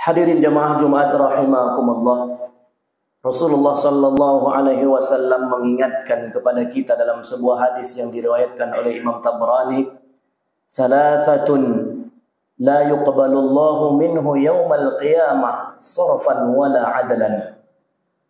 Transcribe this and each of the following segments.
Hadirin jamaah Jumat rahimakumullah. Rasulullah sallallahu alaihi wasallam mengingatkan kepada kita dalam sebuah hadis yang diriwayatkan oleh Imam Tabrani, "Salasatun la yuqbalullahu minhu yaumal qiyamah sarfan wala adlan."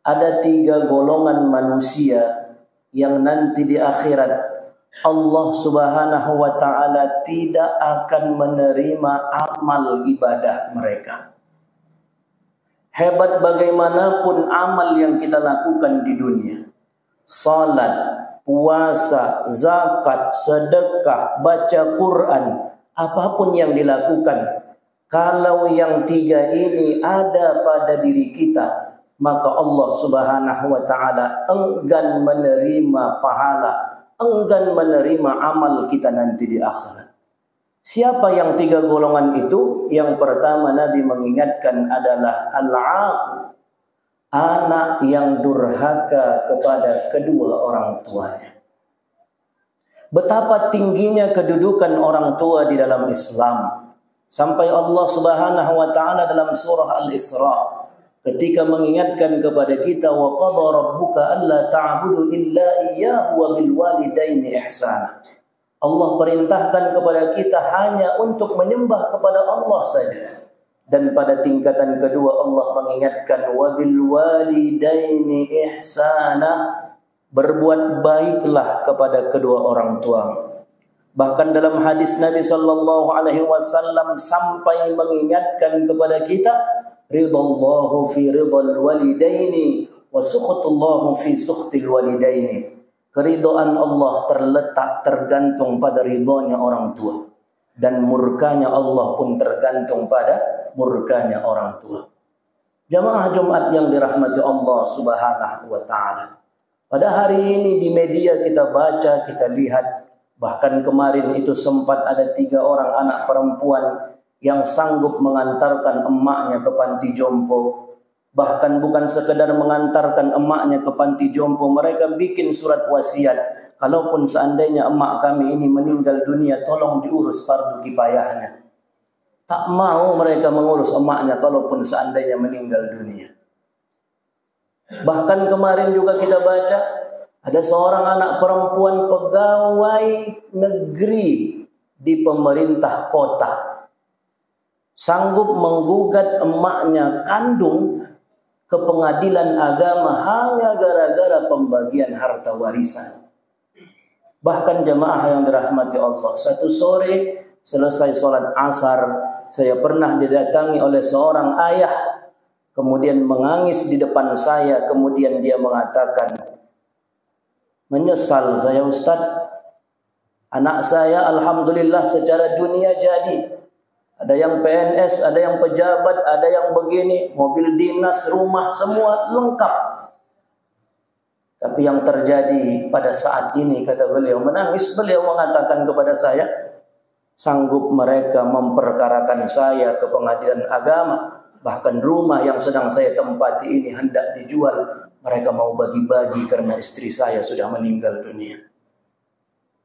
Ada 3 golongan manusia yang nanti di akhirat Allah Subhanahu wa taala tidak akan menerima amal ibadah mereka. Hebat bagaimanapun amal yang kita lakukan di dunia, salat, puasa, zakat, sedekah, baca Quran, apapun yang dilakukan, kalau yang 3 ini ada pada diri kita, maka Allah Subhanahu wa taala enggan menerima pahala, enggan menerima amal kita nanti di akhirat. Siapa yang 3 golongan itu? Yang pertama Nabi mengingatkan adalah al-'aq, anak yang durhaka kepada kedua orang tuanya. Betapa tingginya kedudukan orang tua di dalam Islam, sampai Allah Subhanahu wa taala dalam surah Al-Isra ketika mengingatkan kepada kita, wa qadha rabbuka alla ta'budu illa iyyahu wa bil walidaini ihsana. Allah perintahkan kepada kita hanya untuk menyembah kepada Allah saja. Dan pada tingkatan kedua Allah mengingatkan wabil walidaini ihsana, berbuat baiklah kepada kedua orang tua. Bahkan dalam hadis Nabi sallallahu alaihi wasallam sampai mengingatkan kepada kita, ridallahu fi ridal walidaini wa sukhtullahu fi sukhtil walidaini. Keridhaan Allah tergantung pada ridhonya orang tua, dan murkanya Allah pun tergantung pada murkanya orang tua. Jamaah Jumat yang dirahmati Allah Subhanahu wa taala. Pada hari ini di media kita baca, kita lihat, bahkan kemarin itu sempat ada 3 orang anak perempuan yang sanggup mengantarkan emaknya ke panti jompo. Bahkan bukan sekedar mengantarkan emaknya ke panti jompo, mereka bikin surat wasiat, kalaupun seandainya emak kami ini meninggal dunia, tolong diurus fardu kifayahnya. Tak mau mereka mengurus emaknya kalaupun seandainya meninggal dunia. Bahkan kemarin juga kita baca, ada seorang anak perempuan pegawai negeri di pemerintah kota, sanggup menggugat emaknya kandung ke pengadilan agama hanya gara-gara pembagian harta warisan. Bahkan jemaah yang dirahmati Allah, satu sore selesai sholat asar, saya pernah didatangi oleh seorang ayah, kemudian mengangis di depan saya, kemudian dia mengatakan, menyesal saya Ustaz, anak saya alhamdulillah secara dunia jadi. Ada yang PNS, ada yang pejabat, ada yang begini, mobil dinas, rumah, semua lengkap. Tapi yang terjadi pada saat ini, kata beliau, menangis, beliau mengatakan kepada saya, sanggup mereka memperkarakan saya ke pengadilan agama. Bahkan rumah yang sedang saya tempati ini hendak dijual, mereka mau bagi-bagi karena istri saya sudah meninggal dunia.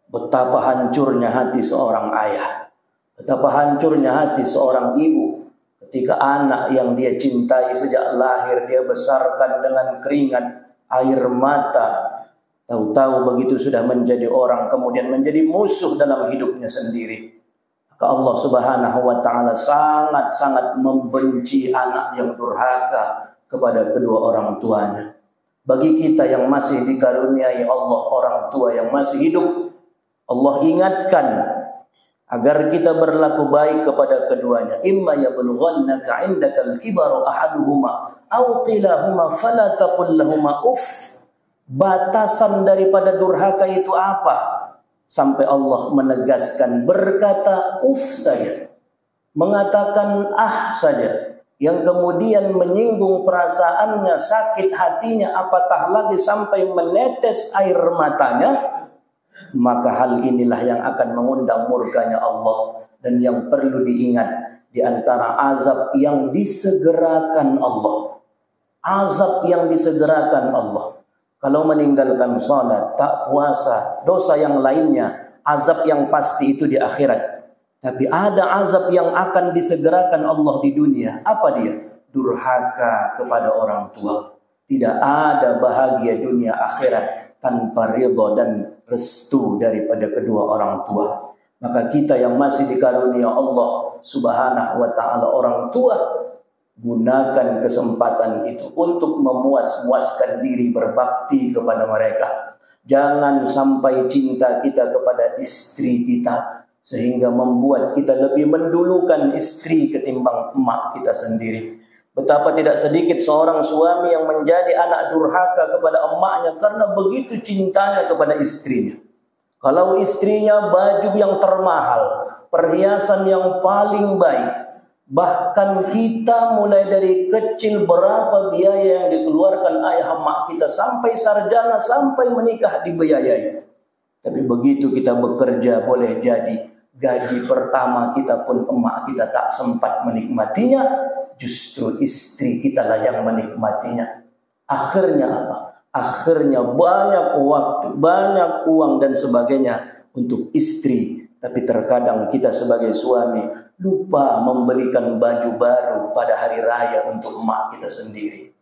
Betapa hancurnya hati seorang ayah. Betapa hancurnya hati seorang ibu ketika anak yang dia cintai sejak lahir dia besarkan dengan keringat, air mata, tahu-tahu begitu sudah menjadi orang, kemudian menjadi musuh dalam hidupnya sendiri. Maka Allah Subhanahu wa taala sangat-sangat membenci anak yang durhaka kepada kedua orang tuanya. Bagi kita yang masih dikaruniai Allah orang tua yang masih hidup, Allah ingatkan agar kita berlaku baik kepada keduanya. Imma yablughannaka 'indakal kibaru ahaduhuma aw kilahuma fala taqul lahumā uff. Batasan daripada durhaka itu apa? Sampai Allah menegaskan, berkata uff saja, mengatakan ah saja, yang kemudian menyinggung perasaannya, sakit hatinya, apatah lagi sampai menetes air matanya, maka hal inilah yang akan mengundang murkanya Allah. Dan yang perlu diingat, di antara azab yang disegerakan Allah, azab yang disegerakan Allah, kalau meninggalkan salat, tak puasa, dosa yang lainnya, azab yang pasti itu di akhirat. Tapi ada azab yang akan disegerakan Allah di dunia. Apa dia? Durhaka kepada orang tua. Tidak ada bahagia dunia akhirat tanpa ridha dan restu daripada kedua orang tua. Maka kita yang masih dikarunia Allah Subhanahu wa ta'ala orang tua, gunakan kesempatan itu untuk memuas-muaskan diri berbakti kepada mereka. Jangan sampai cinta kita kepada istri kita sehingga membuat kita lebih mendulukan istri ketimbang emak kita sendiri. Betapa tidak sedikit seorang suami yang menjadi anak durhaka kepada emaknya karena begitu cintanya kepada istrinya. Kalau istrinya baju yang termahal, perhiasan yang paling baik, bahkan kita mulai dari kecil berapa biaya yang dikeluarkan ayah emak kita sampai sarjana, sampai menikah dibiayai. Tapi begitu kita bekerja boleh jadi gaji pertama kita pun emak kita tak sempat menikmatinya, justru istri kita lah yang menikmatinya. Akhirnya apa? Akhirnya banyak waktu, banyak uang dan sebagainya untuk istri. Tapi terkadang kita sebagai suami lupa membelikan baju baru pada hari raya untuk emak kita sendiri.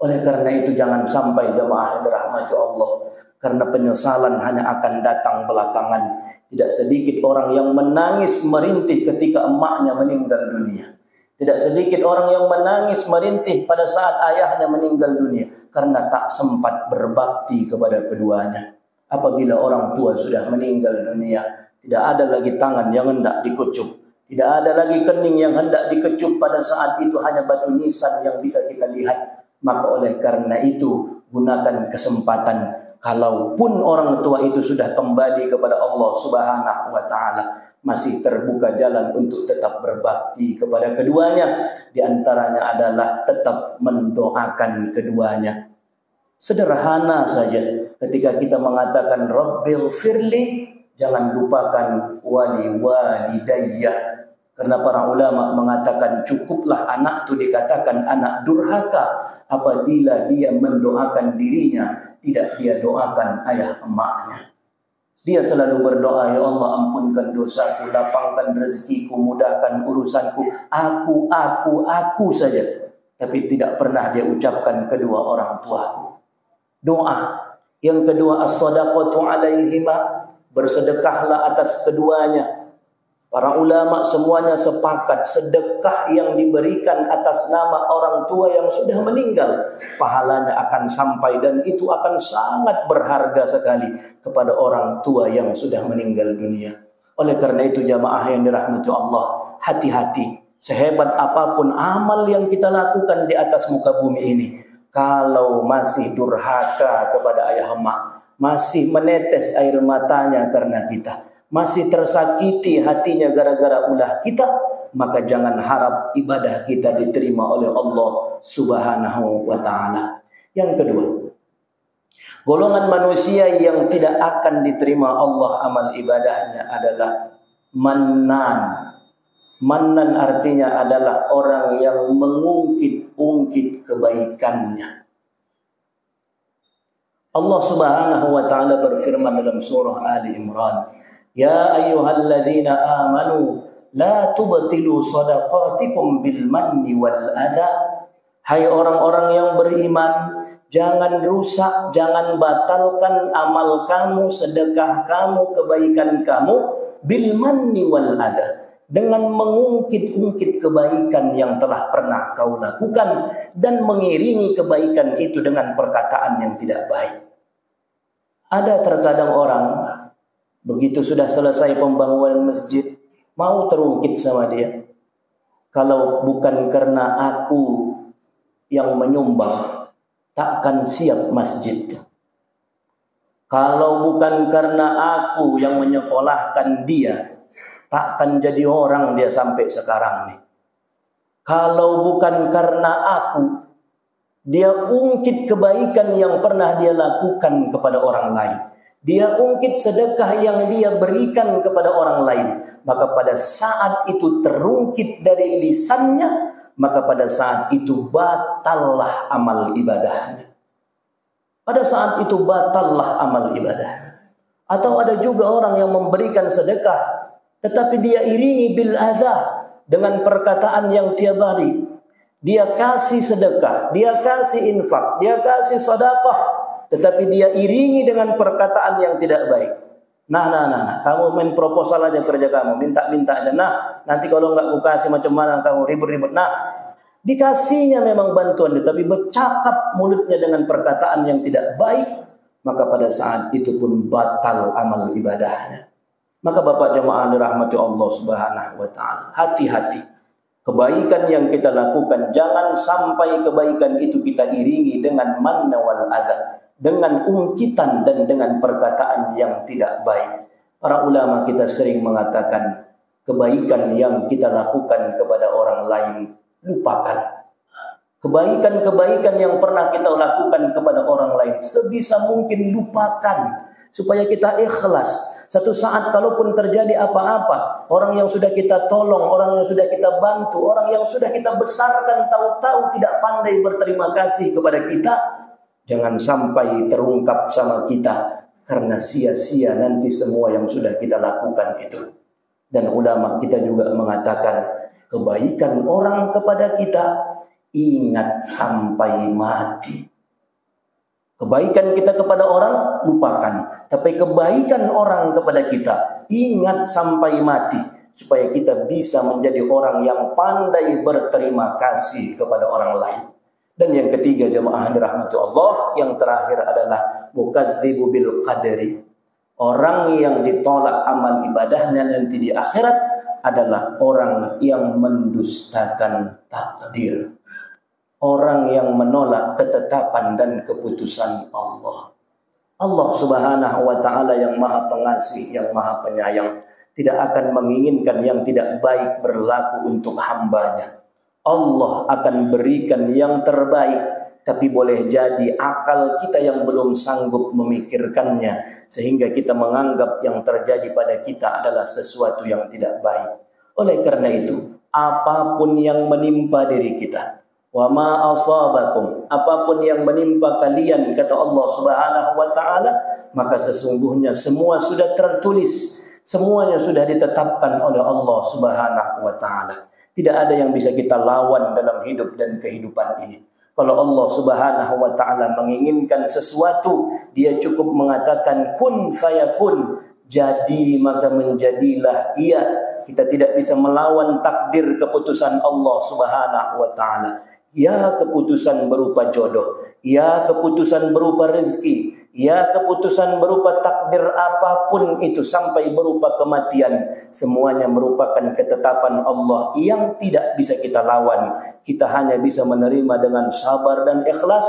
Oleh karena itu jangan sampai jemaah yang dirahmati Allah, karena penyesalan hanya akan datang belakangan. Tidak sedikit orang yang menangis merintih ketika emaknya meninggal dunia. Tidak sedikit orang yang menangis merintih pada saat ayahnya meninggal dunia karena tak sempat berbakti kepada keduanya. Apabila orang tua sudah meninggal dunia, tidak ada lagi tangan yang hendak dikucup, tidak ada lagi kening yang hendak dikecup. Pada saat itu hanya batu nisan yang bisa kita lihat. Maka oleh karena itu gunakan kesempatan. Kalaupun orang tua itu sudah kembali kepada Allah Subhanahu wa ta'ala, masih terbuka jalan untuk tetap berbakti kepada keduanya. Di antaranya adalah tetap mendoakan keduanya. Sederhana saja ketika kita mengatakan Rabbil firli, jangan lupakan wali walidayya. Karena para ulama mengatakan cukuplah anak itu dikatakan anak durhaka apabila dia mendoakan dirinya, tidak dia doakan ayah emaknya. Dia selalu berdoa, ya Allah ampunkan dosaku, lapangkan rezekiku, mudahkan urusanku, aku saja. Tapi tidak pernah dia ucapkan kedua orang tuaku. Doa. Yang kedua, as-sadaqatu alaihima, bersedekahlah atas keduanya. Para ulama semuanya sepakat sedekah yang diberikan atas nama orang tua yang sudah meninggal, pahalanya akan sampai dan itu akan sangat berharga sekali kepada orang tua yang sudah meninggal dunia. Oleh karena itu jamaah yang dirahmati Allah, hati-hati. Sehebat apapun amal yang kita lakukan di atas muka bumi ini, kalau masih durhaka kepada ayah emak, masih menetes air matanya karena kita, masih tersakiti hatinya gara-gara ulah kita, maka jangan harap ibadah kita diterima oleh Allah Subhanahu wa ta'ala. Yang kedua, golongan manusia yang tidak akan diterima Allah amal ibadahnya adalah mannan. Mannan artinya adalah orang yang mengungkit-ungkit kebaikannya. Allah Subhanahu wa ta'ala berfirman dalam surah Ali Imran, Ya ayyuhalladzina amanu la tubtilu sadaqatikum bil manni wal adha. Hai orang-orang yang beriman, jangan rusak, jangan batalkan amal kamu, sedekah kamu, kebaikan kamu bil manni wal adha, dengan mengungkit-ungkit kebaikan yang telah pernah kau lakukan dan mengiringi kebaikan itu dengan perkataan yang tidak baik. Ada terkadang orang begitu sudah selesai pembangunan masjid, mau terungkit sama dia. Kalau bukan karena aku yang menyumbang, takkan siap masjid. Kalau bukan karena aku yang menyekolahkan dia, takkan jadi orang dia sampai sekarang nih. Kalau bukan karena aku, dia ungkit kebaikan yang pernah dia lakukan kepada orang lain. Dia ungkit sedekah yang dia berikan kepada orang lain. Maka pada saat itu terungkit dari lisannya, maka pada saat itu batallah amal ibadahnya. Pada saat itu batallah amal ibadahnya. Atau ada juga orang yang memberikan sedekah, tetapi dia iringi bil adza, dengan perkataan yang tiap hari. Dia kasih sedekah, dia kasih infak, dia kasih sedekah, tetapi dia iringi dengan perkataan yang tidak baik. Nah, kamu main proposal aja kerja kamu, minta-minta aja. Nah, nanti kalau enggak aku kasih macam mana kamu ribut-ribut. Nah, dikasihnya memang bantuan, tetapi bercakap mulutnya dengan perkataan yang tidak baik, maka pada saat itu pun batal amal ibadahnya. Maka Bapak jemaah dirahmati Allah Subhanahu wa taala, hati-hati. Kebaikan yang kita lakukan, jangan sampai kebaikan itu kita iringi dengan manna wal adza, dengan ungkitan dan dengan perkataan yang tidak baik. Para ulama kita sering mengatakan, kebaikan yang kita lakukan kepada orang lain, lupakan. Kebaikan-kebaikan yang pernah kita lakukan kepada orang lain, sebisa mungkin lupakan, supaya kita ikhlas. Satu saat kalaupun terjadi apa-apa, orang yang sudah kita tolong, orang yang sudah kita bantu, orang yang sudah kita besarkan, tahu-tahu tidak pandai berterima kasih kepada kita, jangan sampai terungkap sama kita, karena sia-sia nanti semua yang sudah kita lakukan itu. Dan ulama kita juga mengatakan, kebaikan orang kepada kita, ingat sampai mati. Kebaikan kita kepada orang, lupakan. Tapi kebaikan orang kepada kita, ingat sampai mati. Supaya kita bisa menjadi orang yang pandai berterima kasih kepada orang lain. Dan yang ketiga jemaah dirahmati Allah, yang terakhir adalah mukadzibu bil qadari. Orang yang ditolak amal ibadahnya nanti di akhirat adalah orang yang mendustakan takdir. Orang yang menolak ketetapan dan keputusan Allah. Allah Subhanahu wa taala yang Maha Pengasih, yang Maha Penyayang, tidak akan menginginkan yang tidak baik berlaku untuk hambanya. Allah akan berikan yang terbaik, tapi boleh jadi akal kita yang belum sanggup memikirkannya, sehingga kita menganggap yang terjadi pada kita adalah sesuatu yang tidak baik. Oleh karena itu, apapun yang menimpa diri kita, wa ma asabakum, apapun yang menimpa kalian, kata Allah Subhanahu wa taala, maka sesungguhnya semua sudah tertulis, semuanya sudah ditetapkan oleh Allah Subhanahu wa taala. Tidak ada yang bisa kita lawan dalam hidup dan kehidupan ini. Kalau Allah Subhanahu wa taala menginginkan sesuatu, dia cukup mengatakan kun fayakun, jadi maka menjadilah ia. Kita tidak bisa melawan takdir keputusan Allah Subhanahu wa taala. Ya keputusan berupa jodoh, ya keputusan berupa rezeki, ya keputusan berupa takdir apapun itu sampai berupa kematian, semuanya merupakan ketetapan Allah yang tidak bisa kita lawan. Kita hanya bisa menerima dengan sabar dan ikhlas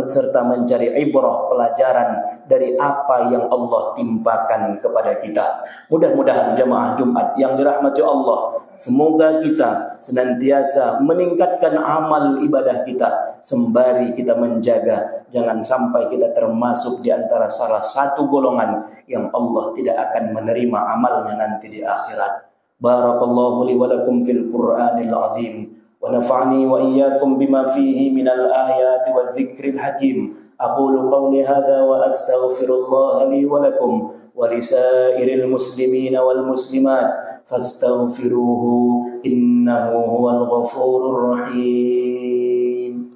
serta mencari ibrah, pelajaran dari apa yang Allah timpakan kepada kita. Mudah-mudahan jemaah Jumat yang dirahmati Allah, semoga kita senantiasa meningkatkan amal ibadah kita, sembari kita menjaga jangan sampai kita termasuk di antara salah satu golongan yang Allah tidak akan menerima amalnya nanti di akhirat. Barakallahu li wa lakum fil Qur'anil azim, wa nafa'ani wa iyyakum bima fihi minal ayati wa dzikril hakim. Aqulu qawli hadza wa astaghfirullah li wa lakum wa lisairil muslimin wal muslimat fastaghfiruhu innahu huwal ghafurur rahim.